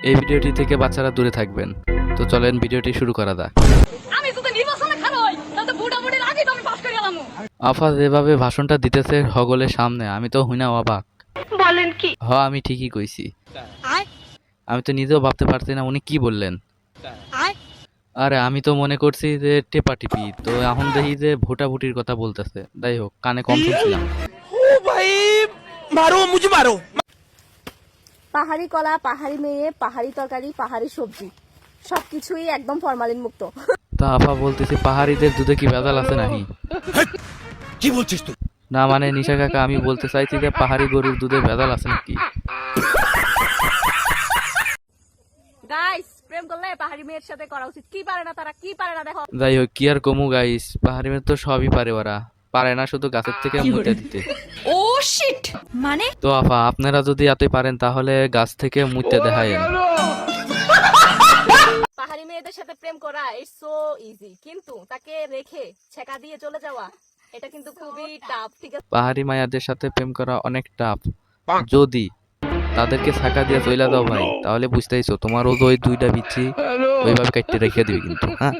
এই ভিডিওটি থেকে বাচ্চারা দূরে থাকবেন। তো চলেন ভিডিওটি শুরু করা যাক। আফা যেভাবে ভাষণটা দিতেছে হগলের সামনে, আমি তো হুইনা অবাক। বলেন কি? আমি ঠিকই কইছি। আমি তো নিজেও ভাবতে পারছি না উনি কি বললেন। আরে আমি তো মনে করছি যে টেপা টিপি, তো এখন দেখি যে ভোটাভুটির কথা বলতেছে। যাই হোক, কানে কম শুনছিলাম। পাহাড়ি কলা, পাহাড়ি মেয়ে, পাহাড়ি তরকারি, পাহাড়ি সবজি সবকিছুই একদম ফরমালিন মুক্ত। তা আফা বলতেছি, পাহাড়িদের দুধে কি ভেজাল আছে নাকি? কি বলছিস তুই? না মানে নিশা কাকা, আমি বলতে চাইছি যে পাহাড়ি গরুর দুধে ভেজাল আছে নাকি। গাইস, প্রেম করলে পাহাড়ি মেয়ের সাথে করা উচিত। কি পারে না তারা, কি পারে না দেখো। যাই হোক, কি আর কমু গাইস, পাহাড়ি মেয়ে তো সবই পারে, ওরা পারে না শুধু গাছের থেকে মুতে দিতে। ও শিট, মানে তো আফা, আপনারা যদি এতই পারেন তাহলে গাছ থেকে মুতে দেখায়েন। পাহাড়ি মেয়েদের সাথে প্রেম করা ইটস সো ইজি, কিন্তু তাকে রেখে ছেকা দিয়ে চলে যাওয়া এটা কিন্তু খুবই টাফ। ঠিক আছে, পাহাড়ি মায়াদের সাথে প্রেম করা অনেক টাফ। যদি তাদেরকে ছাকা দিয়ে চইলা দাও ভাই, তাহলে বুঝতেইছো তোমার ওই দুইটা বিচ্ছি ওইভাবে কাটতে রেখে দিবে কিন্তু। হ্যাঁ।